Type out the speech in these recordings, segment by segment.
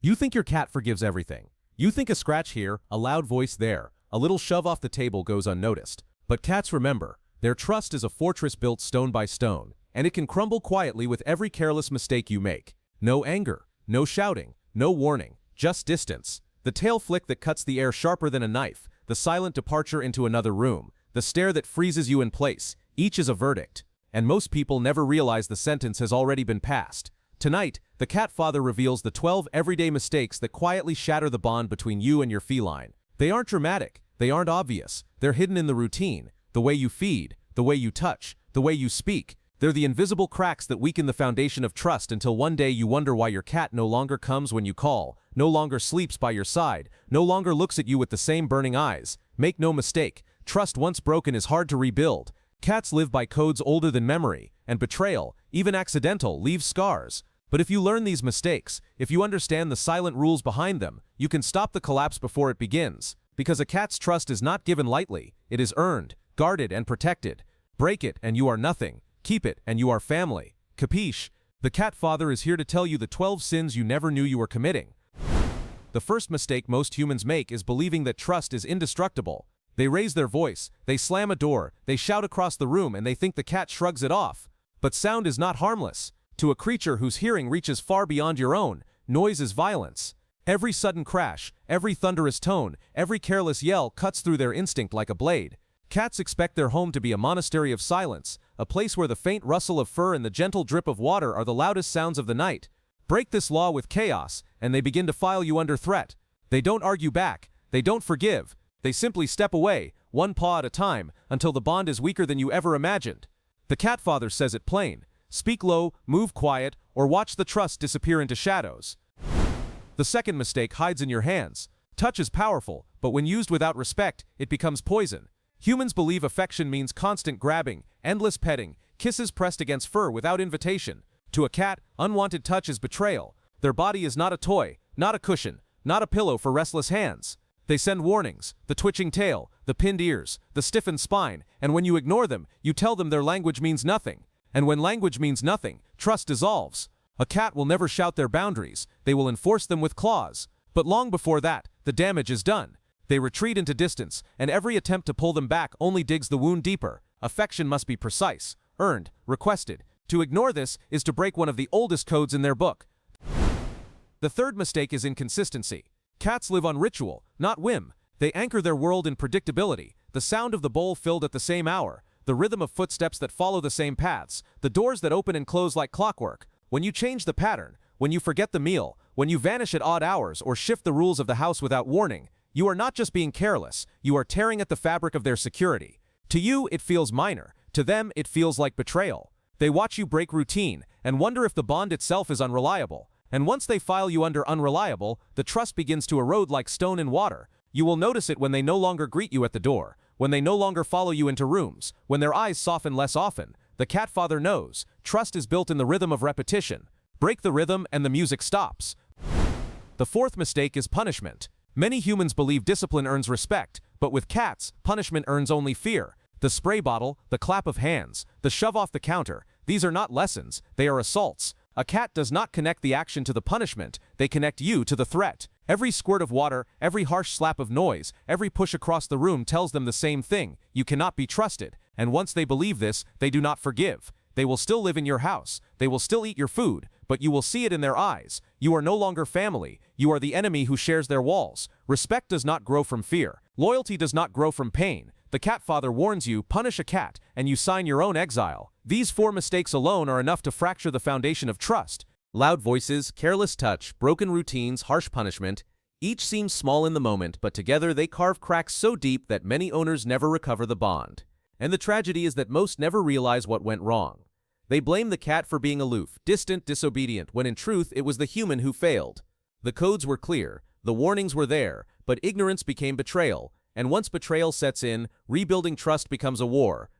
You think your cat forgives everything. You think a scratch here, a loud voice there, a little shove off the table goes unnoticed. But cats remember, their trust is a fortress built stone by stone, and it can crumble quietly with every careless mistake you make. No anger, no shouting, no warning, just distance. The tail flick that cuts the air sharper than a knife, the silent departure into another room, the stare that freezes you in place, each is a verdict. And most people never realize the sentence has already been passed. Tonight, the Catfather reveals the 12 everyday mistakes that quietly shatter the bond between you and your feline. They aren't dramatic, they aren't obvious, they're hidden in the routine, the way you feed, the way you touch, the way you speak. They're the invisible cracks that weaken the foundation of trust until one day you wonder why your cat no longer comes when you call, no longer sleeps by your side, no longer looks at you with the same burning eyes. Make no mistake, trust once broken is hard to rebuild. Cats live by codes older than memory, and betrayal, even accidental, leaves scars. But if you learn these mistakes, if you understand the silent rules behind them, you can stop the collapse before it begins. Because a cat's trust is not given lightly, it is earned, guarded, and protected. Break it and you are nothing. Keep it and you are family. Capisce? The Catfather is here to tell you the 12 sins you never knew you were committing. The first mistake most humans make is believing that trust is indestructible. They raise their voice, they slam a door, they shout across the room, and they think the cat shrugs it off. But sound is not harmless. To a creature whose hearing reaches far beyond your own, noise is violence. Every sudden crash, every thunderous tone, every careless yell cuts through their instinct like a blade. Cats expect their home to be a monastery of silence, a place where the faint rustle of fur and the gentle drip of water are the loudest sounds of the night. Break this law with chaos, and they begin to file you under threat. They don't argue back, they don't forgive, they simply step away, one paw at a time, until the bond is weaker than you ever imagined. The Catfather says it plain. Speak low, move quiet, or watch the trust disappear into shadows. The second mistake hides in your hands. Touch is powerful, but when used without respect, it becomes poison. Humans believe affection means constant grabbing, endless petting, kisses pressed against fur without invitation. To a cat, unwanted touch is betrayal. Their body is not a toy, not a cushion, not a pillow for restless hands. They send warnings, the twitching tail, the pinned ears, the stiffened spine, and when you ignore them, you tell them their language means nothing. And when language means nothing, trust dissolves. A cat will never shout their boundaries, they will enforce them with claws. But long before that, the damage is done. They retreat into distance, and every attempt to pull them back only digs the wound deeper. Affection must be precise, earned, requested. To ignore this is to break one of the oldest codes in their book. The third mistake is inconsistency. Cats live on ritual, not whim. They anchor their world in predictability, the sound of the bowl filled at the same hour, the rhythm of footsteps that follow the same paths, the doors that open and close like clockwork. When you change the pattern, when you forget the meal, when you vanish at odd hours or shift the rules of the house without warning, you are not just being careless, you are tearing at the fabric of their security. To you, it feels minor. To them, it feels like betrayal. They watch you break routine and wonder if the bond itself is unreliable. And once they file you under unreliable, the trust begins to erode like stone in water. You will notice it when they no longer greet you at the door, when they no longer follow you into rooms, when their eyes soften less often. The Catfather knows, trust is built in the rhythm of repetition. Break the rhythm and the music stops. The fourth mistake is punishment. Many humans believe discipline earns respect, but with cats, punishment earns only fear. The spray bottle, the clap of hands, the shove off the counter, these are not lessons, they are assaults. A cat does not connect the action to the punishment, they connect you to the threat. Every squirt of water, every harsh slap of noise, every push across the room tells them the same thing: you cannot be trusted. And once they believe this, they do not forgive. They will still live in your house, they will still eat your food, but you will see it in their eyes. You are no longer family, you are the enemy who shares their walls. Respect does not grow from fear. Loyalty does not grow from pain. The Catfather warns you, punish a cat, and you sign your own exile. These 4 mistakes alone are enough to fracture the foundation of trust. Loud voices, careless touch, broken routines, harsh punishment. Each seems small in the moment, but together they carve cracks so deep that many owners never recover the bond. And the tragedy is that most never realize what went wrong. They blame the cat for being aloof, distant, disobedient, when in truth it was the human who failed. The codes were clear, the warnings were there, but ignorance became betrayal. And once betrayal sets in, rebuilding trust becomes a war.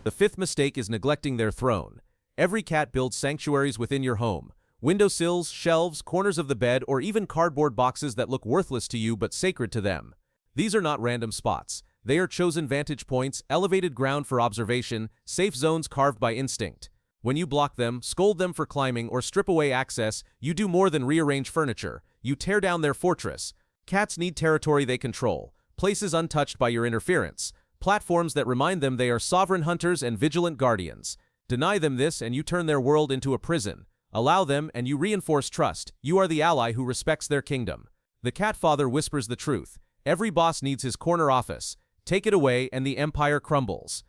The fifth mistake is neglecting their throne. Every cat builds sanctuaries within your home. Windowsills, shelves, corners of the bed, or even cardboard boxes that look worthless to you but sacred to them. These are not random spots. They are chosen vantage points, elevated ground for observation, safe zones carved by instinct. When you block them, scold them for climbing, or strip away access, you do more than rearrange furniture. you tear down their fortress. Cats need territory they control, places untouched by your interference, platforms that remind them they are sovereign hunters and vigilant guardians. Deny them this and you turn their world into a prison. Allow them and you reinforce trust. You are the ally who respects their kingdom. The Catfather whispers the truth. Every boss needs his corner office. Take it away and the empire crumbles.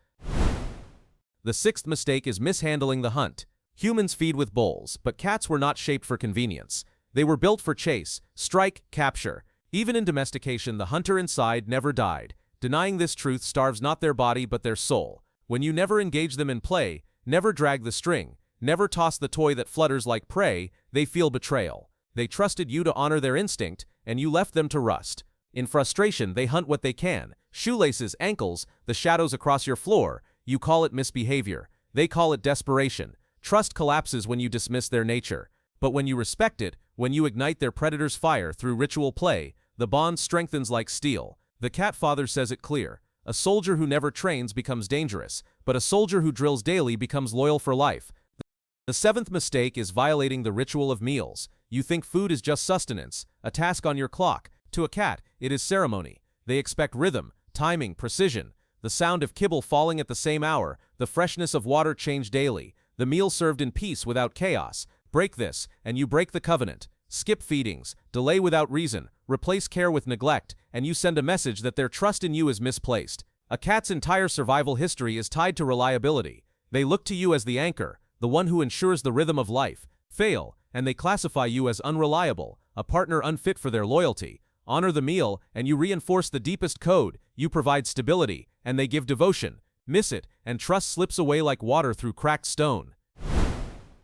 The sixth mistake is mishandling the hunt. Humans feed with bowls, but cats were not shaped for convenience. They were built for chase, strike, capture. Even in domestication, the hunter inside never died. Denying this truth starves not their body but their soul. When you never engage them in play, never drag the string, never toss the toy that flutters like prey, they feel betrayal. They trusted you to honor their instinct, and you left them to rust. In frustration, they hunt what they can. Shoelaces, ankles, the shadows across your floor. You call it misbehavior. They call it desperation. Trust collapses when you dismiss their nature. But when you respect it, when you ignite their predator's fire through ritual play, the bond strengthens like steel. The Catfather says it clear. A soldier who never trains becomes dangerous, but a soldier who drills daily becomes loyal for life. The seventh mistake is violating the ritual of meals. You think food is just sustenance, a task on your clock. To a cat, it is ceremony. They expect rhythm, timing, precision. The sound of kibble falling at the same hour, the freshness of water changed daily, the meal served in peace without chaos. Break this, and you break the covenant. Skip feedings, delay without reason, replace care with neglect, and you send a message that their trust in you is misplaced. A cat's entire survival history is tied to reliability. They look to you as the anchor, the one who ensures the rhythm of life. Fail, and they classify you as unreliable, a partner unfit for their loyalty. Honor the meal, and you reinforce the deepest code. You provide stability, and they give devotion. Miss it, and trust slips away like water through cracked stone.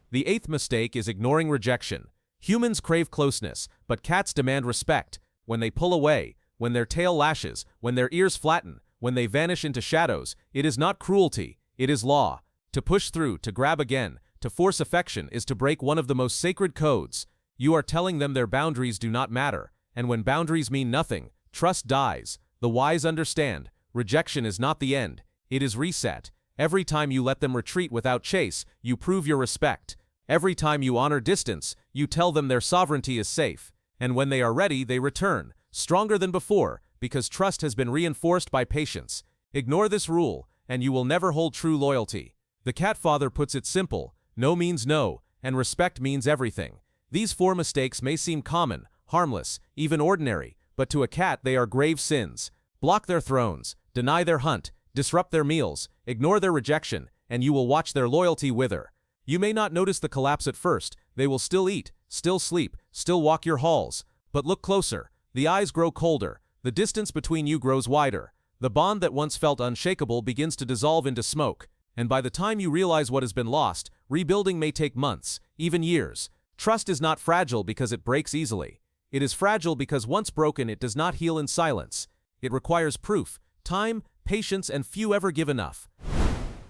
The eighth mistake is ignoring rejection. Humans crave closeness, but cats demand respect. When they pull away, when their tail lashes, when their ears flatten, when they vanish into shadows, it is not cruelty, it is law. To push through, to grab again, to force affection is to break one of the most sacred codes. You are telling them their boundaries do not matter, and when boundaries mean nothing, trust dies. The wise understand, rejection is not the end, it is reset. Every time you let them retreat without chase, you prove your respect. Every time you honor distance, you tell them their sovereignty is safe. And when they are ready, they return, stronger than before, because trust has been reinforced by patience. Ignore this rule, and you will never hold true loyalty. The Catfather puts it simple: no means no, and respect means everything. These 4 mistakes may seem common, harmless, even ordinary, but to a cat they are grave sins. Block their thrones, deny their hunt, disrupt their meals, ignore their rejection, and you will watch their loyalty wither. You may not notice the collapse at first. They will still eat, still sleep, still walk your halls. But look closer. The eyes grow colder. The distance between you grows wider. The bond that once felt unshakable begins to dissolve into smoke. And by the time you realize what has been lost, rebuilding may take months, even years. Trust is not fragile because it breaks easily. It is fragile because once broken, it does not heal in silence. It requires proof, time, patience, and few ever give enough.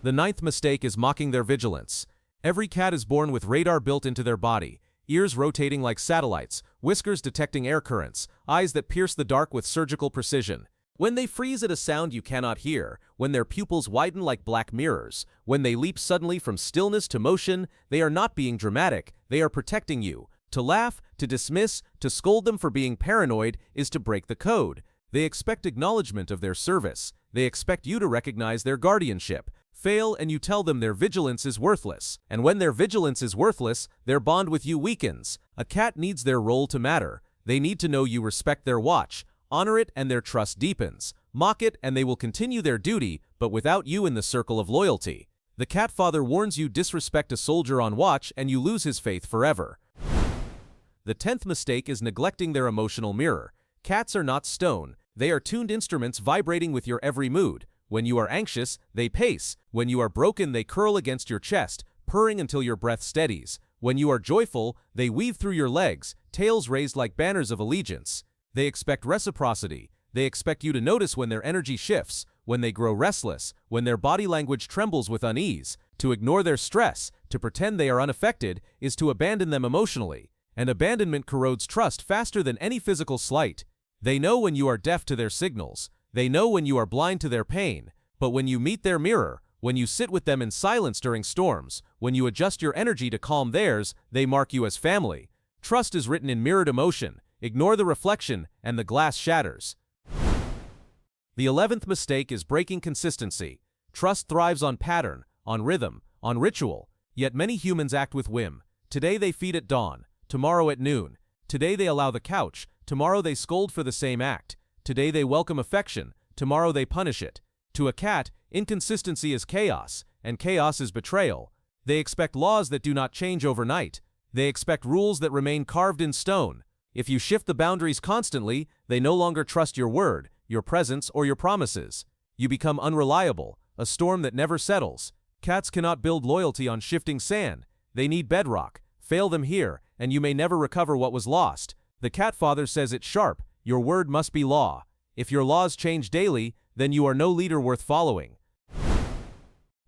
The 9th mistake is mocking their vigilance. Every cat is born with radar built into their body, ears rotating like satellites, whiskers detecting air currents, eyes that pierce the dark with surgical precision. When they freeze at a sound you cannot hear, when their pupils widen like black mirrors, when they leap suddenly from stillness to motion, they are not being dramatic, they are protecting you. To laugh, to dismiss, to scold them for being paranoid is to break the code. They expect acknowledgement of their service. They expect you to recognize their guardianship. Fail and you tell them their vigilance is worthless. And when their vigilance is worthless, their bond with you weakens. A cat needs their role to matter. They need to know you respect their watch. Honor it and their trust deepens. Mock it and they will continue their duty, but without you in the circle of loyalty. The Catfather warns you disrespect a soldier on watch and you lose his faith forever. The 10th mistake is neglecting their emotional mirror. Cats are not stone. They are tuned instruments vibrating with your every mood. When you are anxious, they pace. When you are broken, they curl against your chest, purring until your breath steadies. When you are joyful, they weave through your legs, tails raised like banners of allegiance. They expect reciprocity. They expect you to notice when their energy shifts, when they grow restless, when their body language trembles with unease. To ignore their stress, to pretend they are unaffected, is to abandon them emotionally. And abandonment corrodes trust faster than any physical slight. They know when you are deaf to their signals. They know when you are blind to their pain. But when you meet their mirror, when you sit with them in silence during storms, when you adjust your energy to calm theirs, they mark you as family. Trust is written in mirrored emotion. Ignore the reflection, and the glass shatters. The 11th mistake is breaking consistency. Trust thrives on pattern, on rhythm, on ritual, yet many humans act with whim. Today they feed at dawn, tomorrow at noon. Today they allow the couch, tomorrow they scold for the same act. Today they welcome affection, tomorrow they punish it. To a cat, inconsistency is chaos, and chaos is betrayal. They expect laws that do not change overnight. They expect rules that remain carved in stone. If you shift the boundaries constantly, they no longer trust your word, your presence, or your promises. You become unreliable, a storm that never settles. Cats cannot build loyalty on shifting sand. They need bedrock. Fail them here, and you may never recover what was lost. The Catfather says it sharp, your word must be law. If your laws change daily, then you are no leader worth following.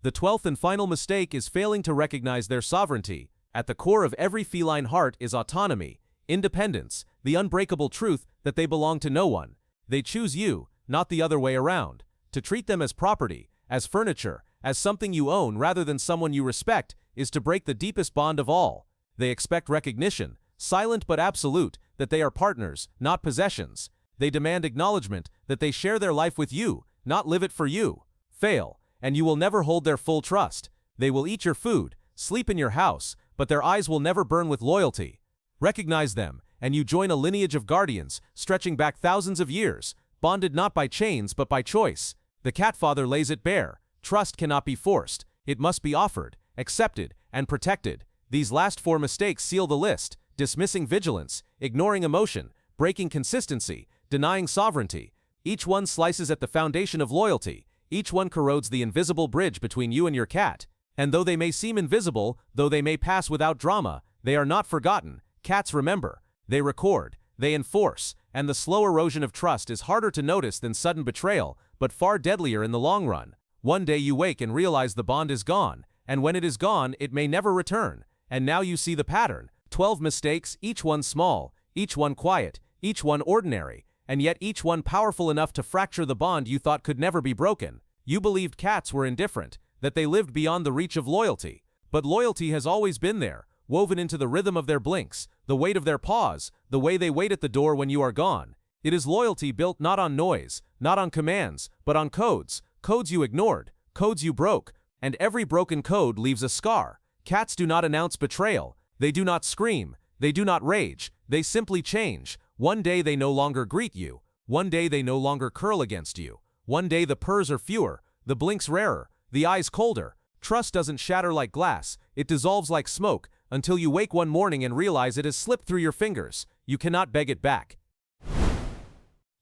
The 12th and final mistake is failing to recognize their sovereignty. At the core of every feline heart is autonomy, independence, the unbreakable truth that they belong to no one. They choose you, not the other way around. To treat them as property, as furniture, as something you own rather than someone you respect, is to break the deepest bond of all. They expect recognition, silent but absolute, that they are partners, not possessions. They demand acknowledgement that they share their life with you, not live it for you. Fail, and you will never hold their full trust. They will eat your food, sleep in your house, but their eyes will never burn with loyalty. Recognize them, and you join a lineage of guardians, stretching back thousands of years, bonded not by chains but by choice. The Catfather lays it bare. Trust cannot be forced. It must be offered, accepted, and protected. These last 4 mistakes seal the list: dismissing vigilance, ignoring emotion, breaking consistency, denying sovereignty. Each one slices at the foundation of loyalty. Each one corrodes the invisible bridge between you and your cat. And though they may seem invisible, though they may pass without drama, they are not forgotten. Cats remember. They record. They enforce. And the slow erosion of trust is harder to notice than sudden betrayal, but far deadlier in the long run. One day you wake and realize the bond is gone, and when it is gone, it may never return. And now you see the pattern. 12 mistakes, each one small, each one quiet, each one ordinary, and yet each one powerful enough to fracture the bond you thought could never be broken. You believed cats were indifferent, that they lived beyond the reach of loyalty. But loyalty has always been there, woven into the rhythm of their blinks, the weight of their paws, the way they wait at the door when you are gone. It is loyalty built not on noise, not on commands, but on codes. Codes you ignored, codes you broke, and every broken code leaves a scar. Cats do not announce betrayal. They do not scream. They do not rage. They simply change. One day they no longer greet you. One day they no longer curl against you. One day the purrs are fewer, the blinks rarer, the eyes colder. Trust doesn't shatter like glass. It dissolves like smoke, until you wake one morning and realize it has slipped through your fingers. You cannot beg it back.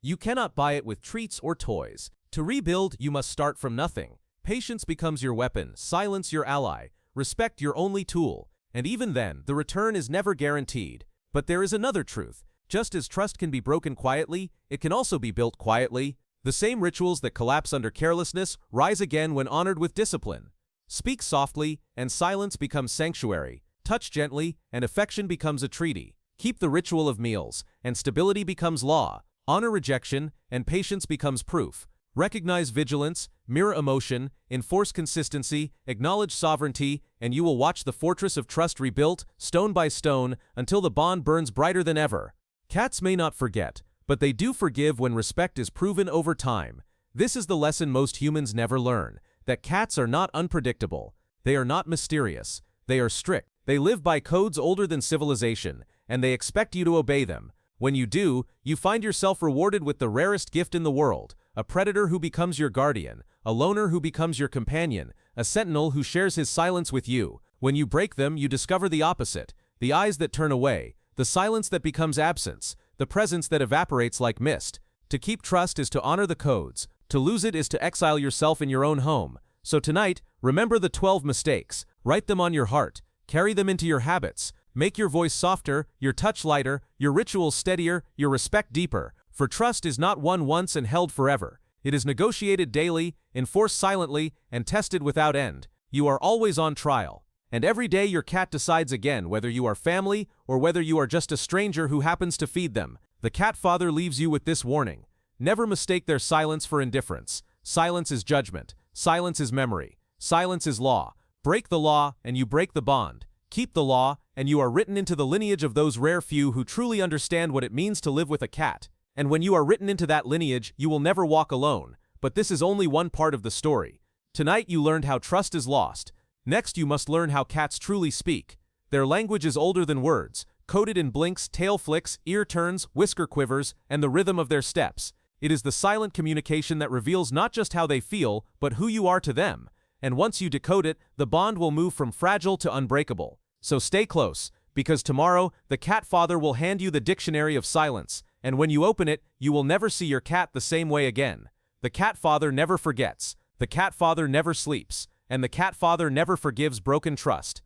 You cannot buy it with treats or toys. To rebuild, you must start from nothing. Patience becomes your weapon, silence your ally, respect your only tool, and even then, the return is never guaranteed. But there is another truth. Just as trust can be broken quietly, it can also be built quietly. The same rituals that collapse under carelessness rise again when honored with discipline. Speak softly, and silence becomes sanctuary. Touch gently, and affection becomes a treaty. Keep the ritual of meals, and stability becomes law. Honor rejection, and patience becomes proof. Recognize vigilance, mirror emotion, enforce consistency, acknowledge sovereignty, and you will watch the fortress of trust rebuilt, stone by stone, until the bond burns brighter than ever. Cats may not forget, but they do forgive when respect is proven over time. This is the lesson most humans never learn, that cats are not unpredictable. They are not mysterious. They are strict. They live by codes older than civilization, and they expect you to obey them. When you do, you find yourself rewarded with the rarest gift in the world, a predator who becomes your guardian, a loner who becomes your companion, a sentinel who shares his silence with you. When you break them, you discover the opposite, the eyes that turn away, the silence that becomes absence, the presence that evaporates like mist. To keep trust is to honor the codes. To lose it is to exile yourself in your own home. So tonight, remember the 12 mistakes. Write them on your heart. Carry them into your habits. Make your voice softer, your touch lighter, your rituals steadier, your respect deeper. For trust is not won once and held forever. It is negotiated daily, enforced silently, and tested without end. You are always on trial. And every day your cat decides again whether you are family or whether you are just a stranger who happens to feed them. The Catfather leaves you with this warning. Never mistake their silence for indifference. Silence is judgment. Silence is memory. Silence is law. Break the law, and you break the bond. Keep the law, and you are written into the lineage of those rare few who truly understand what it means to live with a cat. And when you are written into that lineage, you will never walk alone. But this is only one part of the story. Tonight you learned how trust is lost. Next you must learn how cats truly speak. Their language is older than words, coded in blinks, tail flicks, ear turns, whisker quivers, and the rhythm of their steps. It is the silent communication that reveals not just how they feel, but who you are to them. And once you decode it, the bond will move from fragile to unbreakable. So stay close, because tomorrow, the Catfather will hand you the dictionary of silence, and when you open it, you will never see your cat the same way again. The Catfather never forgets, the Catfather never sleeps, and the Catfather never forgives broken trust.